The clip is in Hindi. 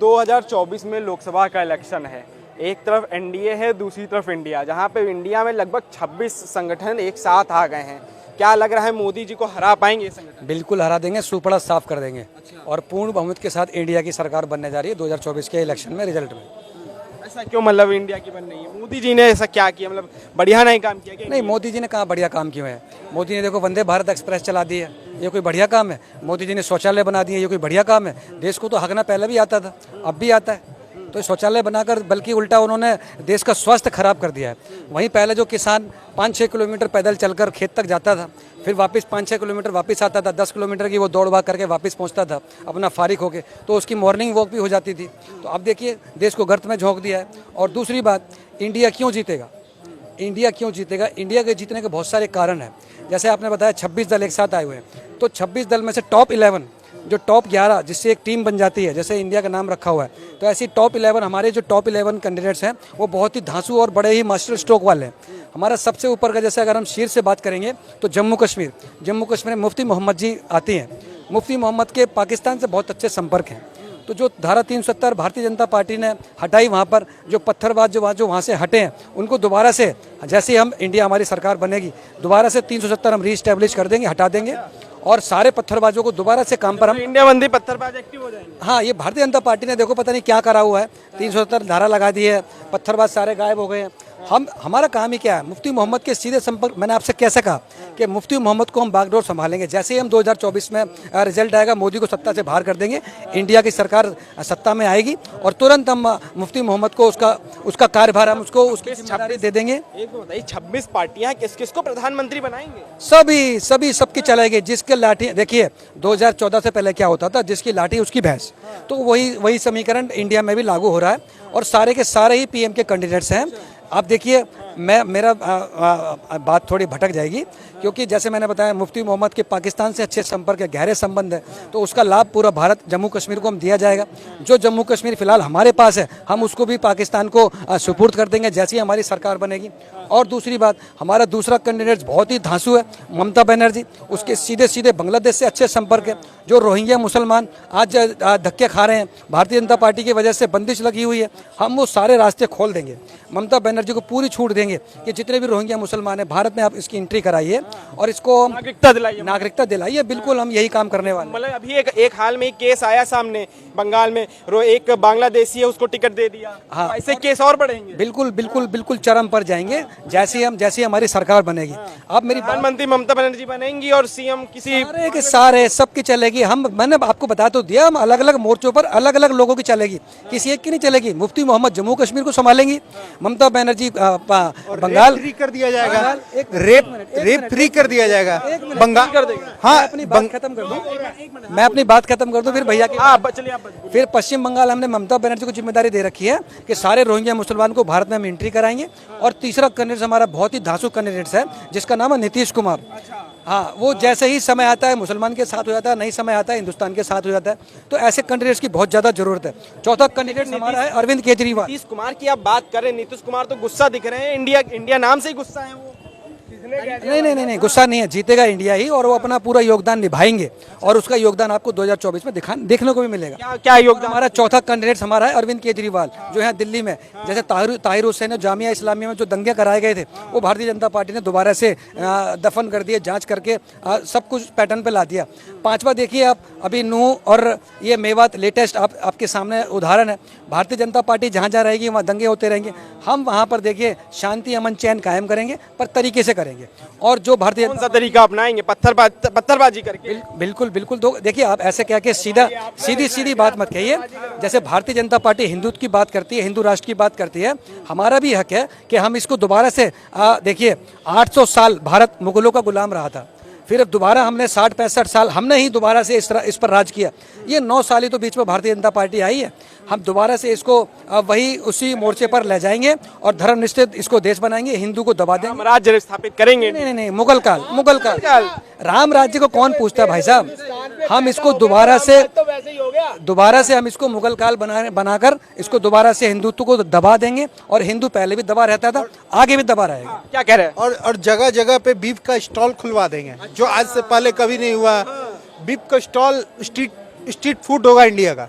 2024 में लोकसभा का इलेक्शन है। एक तरफ एनडीए है, दूसरी तरफ इंडिया, जहां पे इंडिया में लगभग 26 संगठन एक साथ आ गए हैं। क्या लग रहा है, मोदी जी को हरा पाएंगे ये संगठन? बिल्कुल हरा देंगे, सुपड़ा साफ कर देंगे। और पूर्ण बहुमत के साथ इंडिया की सरकार बनने जा रही है 2024 के इलेक्शन में, रिजल्ट में। ऐसा क्यों, मतलब इंडिया की बन रही है? मोदी जी ने ऐसा क्या किया, मतलब बढ़िया नहीं काम किया क्या? नहीं, मोदी जी ने कहाँ बढ़िया काम किया है। मोदी ने देखो वंदे भारत एक्सप्रेस चला दी है, ये कोई बढ़िया काम है? मोदी जी ने शौचालय बना दिए, ये कोई बढ़िया काम है? देश को तो हकना पहले भी आता था, अब भी आता है। तो शौचालय बनाकर बल्कि उल्टा उन्होंने देश का स्वास्थ्य खराब कर दिया है। वहीं पहले जो किसान 5-6 किलोमीटर पैदल चलकर खेत तक जाता था, फिर वापस 5-6 किलोमीटर वापस आता था, 10 किलोमीटर की वो दौड़ भाग करके वापस पहुंचता था अपना फारिग होके, तो उसकी मॉर्निंग वॉक भी हो जाती थी। तो अब देखिए देश को गर्त में झोंक दिया है। और दूसरी बात, इंडिया क्यों जीतेगा? इंडिया क्यों जीतेगा? इंडिया के जीतने के बहुत सारे कारण हैं। जैसे आपने बताया 26 दल एक साथ आए हुए हैं, तो 26 दल में से टॉप 11, जो टॉप 11 जिससे एक टीम बन जाती है, जैसे इंडिया का नाम रखा हुआ है, तो ऐसी टॉप 11 हमारे जो टॉप 11 कैंडिडेट्स हैं वो बहुत ही धांसू और बड़े ही मास्टर स्ट्रोक वाले हैं। हमारा सबसे ऊपर का, जैसे अगर हम शीर्ष से बात करेंगे तो जम्मू कश्मीर में मुफ्ती मोहम्मद जी आती हैं। मुफ्ती मोहम्मद के पाकिस्तान से बहुत अच्छे संपर्क हैं। तो जो धारा 370 भारतीय जनता पार्टी ने हटाई, वहाँ पर जो पत्थरबाज जो वहाँ से हटे हैं, उनको दोबारा से, जैसे हम इंडिया हमारी सरकार बनेगी, दोबारा से 370 हम रीस्टैब्लिश कर देंगे, हटा देंगे और सारे पत्थरबाजों को दोबारा से काम पर हम, इंडिया बंदी पत्थरबाज एक्टिव हो जाएंगे। हाँ, ये भारतीय जनता पार्टी ने देखो पता नहीं क्या करा हुआ है, 370 धारा लगा दी है, पत्थरबाज सारे गायब हो गए हैं। हमारा काम ही क्या है? मुफ्ती मोहम्मद के सीधे संपर्क। मैंने आपसे कैसे कहा कि मुफ्ती मोहम्मद को हम बागडोर संभालेंगे। जैसे ही हम 2024 में रिजल्ट आएगा, मोदी को सत्ता से बाहर कर देंगे, इंडिया की सरकार सत्ता में आएगी और तुरंत हम मुफ्ती मोहम्मद को उसका कार्यभार हम उसकी जिम्मेदारी दे देंगे। एक बताइए, 26 पार्टियां किस किस को प्रधानमंत्री बनाएंगे? सबकी चलाएंगे। जिसके लाठी, देखिए 2014 से पहले क्या होता था, जिसकी लाठी उसकी भैंस, तो वही समीकरण इंडिया में भी लागू हो रहा है और सारे के सारे ही पीएम के कैंडिडेट्स हैं। आप देखिए, मेरा बात थोड़ी भटक जाएगी, क्योंकि जैसे मैंने बताया मुफ्ती मोहम्मद के पाकिस्तान से अच्छे संपर्क है, गहरे संबंध है, तो उसका लाभ पूरा भारत जम्मू कश्मीर को हम दिया जाएगा। जो जम्मू कश्मीर फिलहाल हमारे पास है, हम उसको भी पाकिस्तान को सुपुर्द कर देंगे जैसी हमारी सरकार बनेगी। और दूसरी बात, हमारा दूसरा कैंडिडेट बहुत ही धांसू है, ममता बनर्जी, उसके सीधे बांग्लादेश से अच्छे संपर्क है। जो रोहिंग्या मुसलमान आज धक्के खा रहे हैं, भारतीय जनता पार्टी की वजह से बंदिश लगी हुई है, हम वो सारे रास्ते खोल देंगे। ममता बनर्जी को पूरी छूट देंगे कि जितने भी रोहिंग्या मुसलमान हैं, भारत में आप इसकी एंट्री कराइए और इसको नागरिकता दिलाइए। बिल्कुल हम यही काम करने वाले हैं। मतलब अभी एक हाल में केस आया सामने बंगाल में, एक बांग्लादेशी है, उसको टिकट दे दिया। हाँ, ऐसे केस और बढ़ेंगे। बिल्कुल चरम पर जाएंगे जैसी हमारी सरकार बनेगी। आप मेरी प्रधानमंत्री ममता बनर्जी बनेंगी और सीएम किसी सारे सबकी चलेगी। मैंने आपको बता तो दिया, हम अलग अलग मोर्चों पर अलग अलग लोगों की चलेगी, किसी एक की नहीं चलेगी। मुफ्ती मोहम्मद जम्मू कश्मीर को संभालेंगी, ममता बनर्जी बंगाल फ्री कर दिया जाएगा, रेप फ्री कर दिया जाएगा, बंगाल कर देगा। हाँ, अपनी बात खत्म कर दूं, मैं अपनी बात खत्म कर दूं, फिर भैया की। फिर पश्चिम बंगाल हमने ममता बनर्जी को जिम्मेदारी दे रखी है कि सारे रोहिंग्या मुसलमान को भारत में हम एंट्री कराएंगे। और तीसरा कैंडिडेट हमारा बहुत ही धांसू कैंडिडेट है, जिसका नाम है नीतीश कुमार। हाँ, वो जैसे ही समय आता है मुसलमान के साथ हो जाता है, नहीं समय आता है हिंदुस्तान के साथ हो जाता है। तो ऐसे कैंडिडेट्स की बहुत ज्यादा जरूरत है। चौथा कैंडिडेट हमारा है अरविंद केजरीवाल। नीतीश कुमार की आप बात करें, नीतीश कुमार तो गुस्सा दिख रहे हैं, इंडिया नाम से ही गुस्सा है वो। नहीं, गुस्सा नहीं है, जीतेगा इंडिया ही और वो अपना पूरा योगदान निभाएंगे और उसका योगदान आपको 2024 में देखने को भी मिलेगा। क्या योगदान? हमारा चौथा कैंडिडेट हमारा है अरविंद केजरीवाल, जो है दिल्ली में, जैसे ताहिर हुसैन जामिया इस्लामिया में जो दंगे कराए गए थे, वो भारतीय जनता पार्टी ने दोबारा से दफन कर दिए, जांच करके सब कुछ पैटर्न पे ला दिया। पांचवा देखिए आप, अभी नूह और ये मेवात लेटेस्ट आपके सामने उदाहरण है। भारतीय जनता पार्टी जहाँ जहाँ रहेगी वहाँ दंगे होते रहेंगे, हम वहाँ पर देखिए शांति अमन चैन कायम करेंगे, पर तरीके से करेंगे। और जो भारतीय कौन सा तरीका अपनाएंगे? पत्थरबाजी करके? बिल्कुल। तो देखिए, आप ऐसे कह के सीधी बात मत कहिए। जैसे भारतीय जनता पार्टी हिंदुत्व की बात करती है, हिंदू राष्ट्र की बात करती है, हमारा भी हक है कि हम इसको दोबारा से देखिए 800 साल भारत मुगलों का गुलाम रहा था, फिर दोबारा हमने 60-65 साल हमने ही दोबारा से इस पर राज किया। ये 9 साल ही तो बीच में भारतीय जनता पार्टी आई है। हम दोबारा से इसको वही उसी मोर्चे पर ले जाएंगे और धर्मनिष्ठ इसको देश बनाएंगे, हिंदू को दबा देंगे, राज्य स्थापित करेंगे। नहीं, मुगल काल राम राज्य को कौन पूछता है भाई साहब? हम इसको दोबारा से हम इसको मुगल काल बनाकर इसको दोबारा से हिंदुत्व को दबा देंगे और हिंदू पहले भी दबा रहता था, आगे भी दबा रहेगा। क्या कह रहे हैं? और जगह जगह पे बीफ का स्टॉल खुलवा देंगे, जो आज से पहले कभी नहीं हुआ। बीफ का स्टॉल स्ट्रीट फूड होगा इंडिया का।